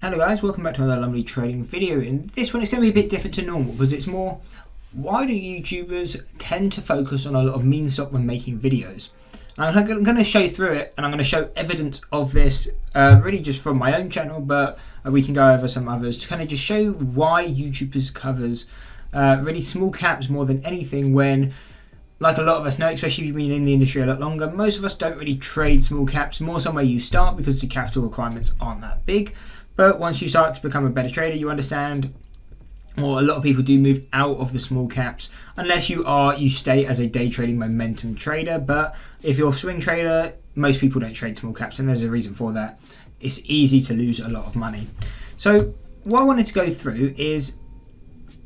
Hello guys, welcome back to another Lumley trading video. In this one it's going to be a bit different to normal because it's more, why do YouTubers tend to focus on a lot of meme stock when making videos? And I'm going to show you through it, and I'm going to show evidence of this really just from my own channel, but we can go over some others to kind of just show why YouTubers covers really small caps more than anything when, like a lot of us know, especially if you've been in the industry a lot longer, most of us don't really trade small caps, more somewhere you start because the capital requirements aren't that big. But once you start to become a better trader, you understand, or a lot of people do move out of the small caps, unless you stay as a day trading momentum trader. But if you're a swing trader, most people don't trade small caps, and there's a reason for that. It's easy to lose a lot of money. So what I wanted to go through is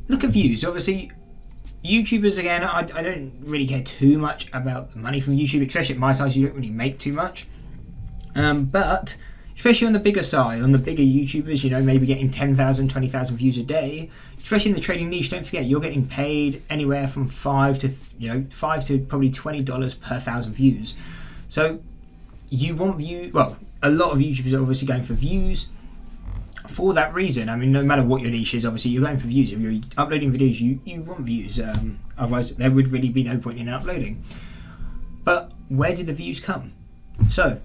look at views. Obviously, YouTubers, again, I don't really care too much about the money from YouTube, especially at my size, you don't really make too much. But especially on the bigger side, on the bigger YouTubers, maybe getting 10,000, 20,000 views a day, especially in the trading niche, don't forget, you're getting paid anywhere from $5 to probably $20 per 1,000 views. So you want views. Well, a lot of YouTubers are obviously going for views for that reason. I mean, no matter what your niche is, obviously you're going for views. If you're uploading videos, you want views. Otherwise, there would really be no point in uploading. But where did the views come? So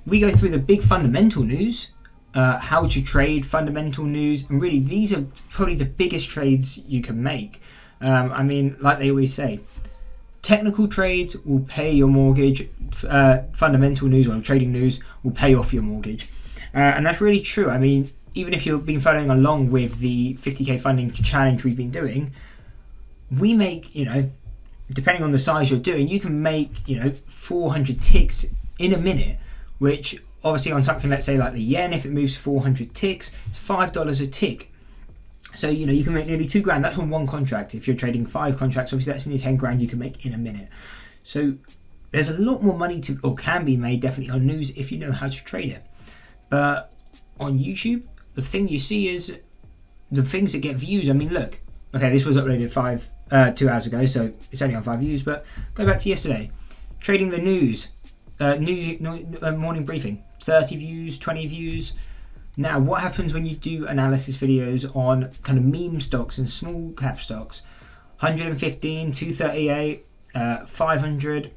we go through the big fundamental news, how to trade fundamental news, and really these are probably the biggest trades you can make. I mean, like they always say, technical trades will pay your mortgage, fundamental news or trading news will pay off your mortgage. And that's really true. I mean, even if you've been following along with the 50k funding challenge we've been doing, we make, depending on the size you're doing, you can make, 400 ticks in a minute, which obviously on something, let's say like the yen, if it moves 400 ticks, it's $5 a tick. So, you can make nearly $2,000. That's on one contract. If you're trading 5 contracts, obviously that's nearly $10,000 you can make in a minute. So there's a lot more money can be made definitely on news if you know how to trade it. But on YouTube, the thing you see is the things that get views. I mean, look, okay, this was uploaded 2 hours ago, so it's only on 5 views, but go back to yesterday. Trading the news. Morning briefing, 30 views, 20 views. Now, what happens when you do analysis videos on kind of meme stocks and small cap stocks? 115, 238, 500,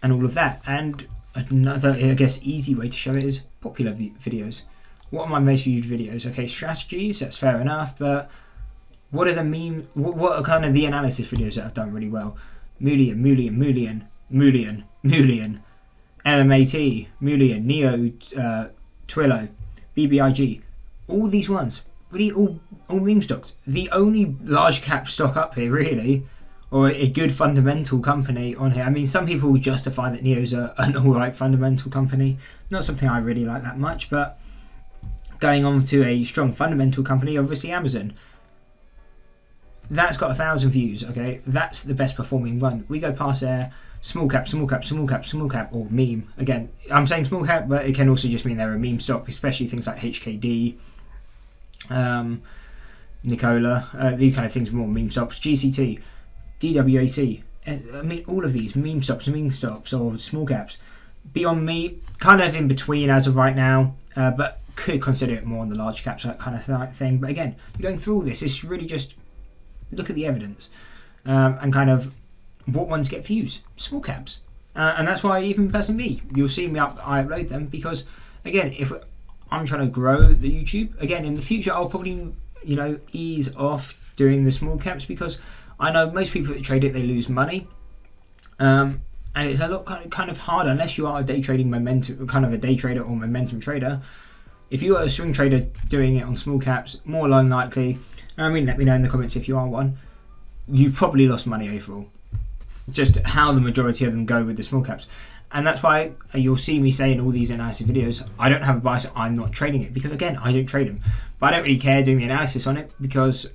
and all of that. And another, I guess, easy way to show it is popular videos. What are my most viewed videos? Okay, strategies, that's fair enough, but what are the what are kind of the analysis videos that have done really well? Mullion, MMAT, Mullion, Neo, Twillo, BBIG, all these ones, really all meme stocks. The only large cap stock up here really, or a good fundamental company on here. I mean, some people justify that Neo's an alright fundamental company. Not something I really like that much, but going on to a strong fundamental company, obviously Amazon. That's got 1,000 views, okay? That's the best performing one. We go past there. Small cap, or meme. Again, I'm saying small cap, but it can also just mean they're a meme stock, especially things like HKD, Nikola, these kind of things are more meme stocks. GCT, DWAC. I mean, all of these meme stocks, or small caps. Beyond me, kind of in between as of right now, but could consider it more on the large caps, that kind of thing. But again, you're going through all this. It's really just look at the evidence and kind of what ones get views, small caps, and that's why even person B, you'll see me I upload them because again, if I'm trying to grow the YouTube, again in the future I'll probably ease off doing the small caps because I know most people that trade it, they lose money, and it's a lot kind of hard unless you are a day trading momentum, kind of a day trader or momentum trader. If you are a swing trader doing it on small caps, more than likely, I mean, let me know in the comments if you are one, you've probably lost money overall. Just how the majority of them go with the small caps. And that's why you'll see me say in all these analysis videos, I don't have a bias, I'm not trading it. Because again, I don't trade them. But I don't really care doing the analysis on it because,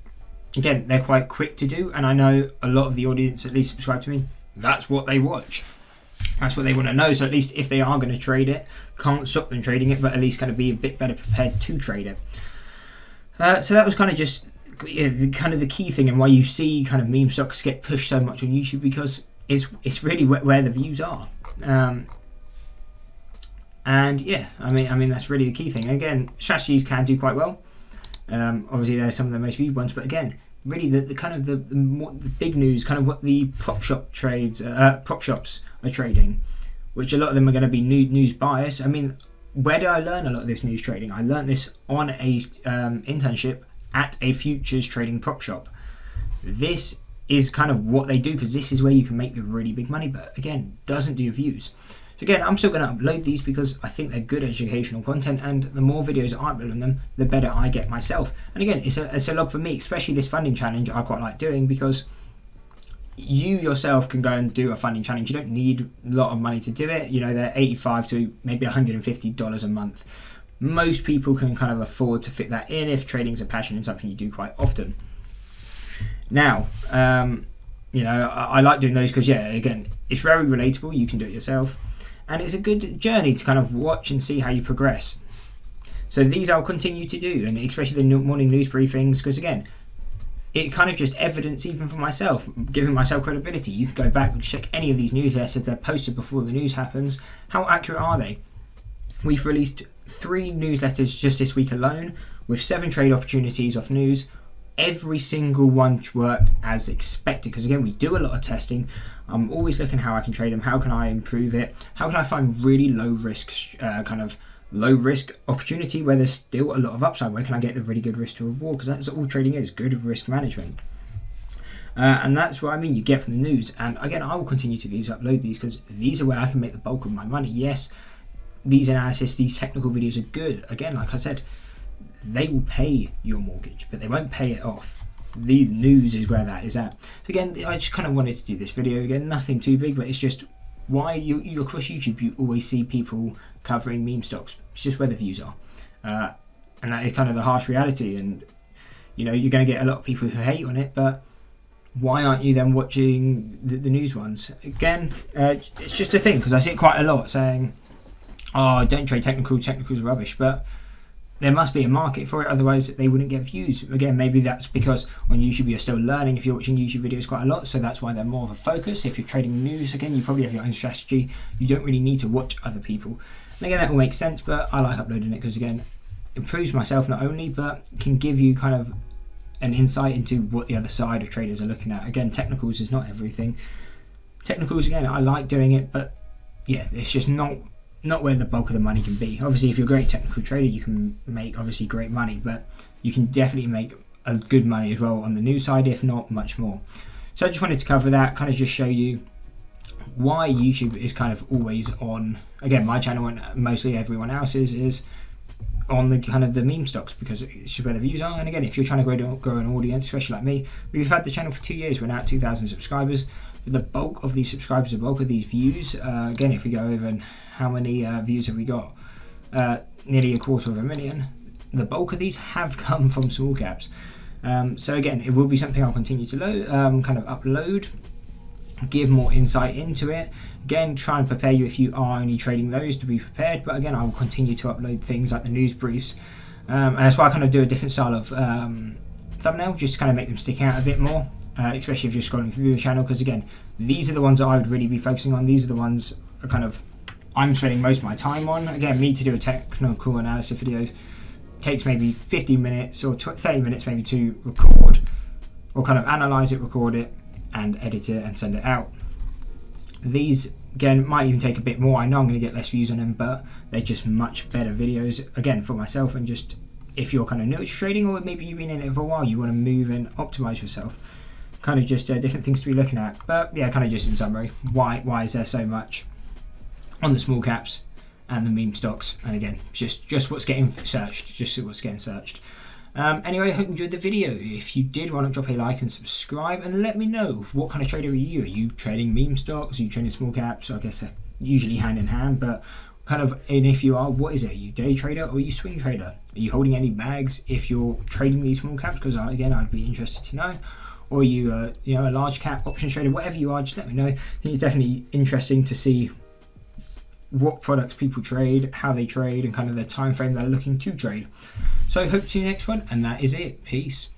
again, they're quite quick to do. And I know a lot of the audience, at least subscribe to me, that's what they watch. That's what they want to know. So at least if they are going to trade it, can't stop them trading it, but at least kind of be a bit better prepared to trade it. So that was kind of just kind of the key thing and why you see kind of meme stocks get pushed so much on YouTube, because it's really where the views are. And yeah, I mean that's really the key thing. Again, strategies can do quite well. Obviously, they're some of the most viewed ones, but again, really the kind of the big news, kind of what the prop shops are trading, which a lot of them are going to be news bias. I mean, where did I learn a lot of this news trading? I learned this on a internship at a futures trading prop shop. This is kind of what they do, because this is where you can make the really big money, but again, doesn't do views. So again, I'm still going to upload these because I think they're good educational content, and the more videos I upload on them, the better I get myself. And again, it's a log for me, especially this funding challenge I quite like doing, because you yourself can go and do a funding challenge. You don't need a lot of money to do it. You know, they're $85 to maybe $150 a month. Most people can kind of afford to fit that in if trading's a passion and something you do quite often. Now, you know, I like doing those because, yeah, again, it's very relatable. You can do it yourself. And it's a good journey to kind of watch and see how you progress. So these I'll continue to do, and especially the morning news briefings, because again, it kind of just evidence even for myself, giving myself credibility. You can go back and check any of these newsletters, they're posted before the news happens. How accurate are they? We've released 3 newsletters just this week alone, with 7 trade opportunities off news. Every single one worked as expected, because again, we do a lot of testing. I'm always looking how I can trade them, how can I improve it, how can I find really low risk opportunity where there's still a lot of upside, where can I get the really good risk to reward, because that's all trading is, good risk management. And that's what I mean you get from the news. And again, I will continue to upload these because these are where I can make the bulk of my money. Yes, these analysis, these technical videos are good. Again, like I said, they will pay your mortgage, but they won't pay it off. The news is where that is at. So again, I just kind of wanted to do this video. Again, nothing too big, but it's just why you across YouTube, you always see people covering meme stocks. It's just where the views are. And that is kind of the harsh reality. And, you know, you're going to get a lot of people who hate on it, but why aren't you then watching the news ones? Again, it's just a thing, because I see it quite a lot saying, oh, don't trade technicals are rubbish, but there must be a market for it, otherwise they wouldn't get views. Again, maybe that's because on YouTube you're still learning if you're watching YouTube videos quite a lot, so that's why they're more of a focus. If you're trading news, again, you probably have your own strategy. You don't really need to watch other people. And again, that all makes sense, but I like uploading it because, again, it improves myself not only, but can give you kind of an insight into what the other side of traders are looking at. Again, technicals is not everything. Technicals, again, I like doing it, but yeah, it's just not where the bulk of the money can be. Obviously, if you're a great technical trader, you can make obviously great money, but you can definitely make a good money as well on the news side, if not much more. So I just wanted to cover that, kind of just show you why YouTube is kind of always on. Again, my channel and mostly everyone else's is on the kind of the meme stocks, because it's just where the views are. And again, if you're trying to grow an audience, especially like me, we've had the channel for 2 years, we're now at 2,000 subscribers. The bulk of these subscribers, the bulk of these views, again, if we go over and how many views have we got, nearly 250,000. The bulk of these have come from small caps. So again, it will be something I'll continue to kind of upload, give more insight into it. Again, try and prepare you if you are only trading those to be prepared. But again, I will continue to upload things like the news briefs. And that's why I kind of do a different style of thumbnail, just to kind of make them stick out a bit more. Especially if you're scrolling through the channel, because again, these are the ones that I would really be focusing on. These are the ones that kind of I'm spending most of my time on. Again, me to do a technical analysis video takes maybe 50 minutes or 30 minutes maybe to record, or kind of analyze it, record it, and edit it and send it out. These, again, might even take a bit more. I know I'm going to get less views on them, but they're just much better videos, again, for myself. And just if you're kind of new to trading, or maybe you've been in it for a while, you want to move and optimize yourself. Kind of just different things to be looking at. But yeah, kind of just in summary, why is there so much on the small caps and the meme stocks? And again, just what's getting searched. Anyway, I hope you enjoyed the video. If you did, why not drop a like and subscribe, and let me know what kind of trader are you? Are you trading meme stocks? Are you trading small caps? I guess they're usually hand in hand, but kind of, and if you are, what is it? Are you day trader or are you swing trader? Are you holding any bags if you're trading these small caps? Because again, I'd be interested to know. Or you, a large cap options trader, whatever you are, just let me know. I think it's definitely interesting to see what products people trade, how they trade, and kind of the time frame they're looking to trade. So hope to see you next one, and that is it. Peace.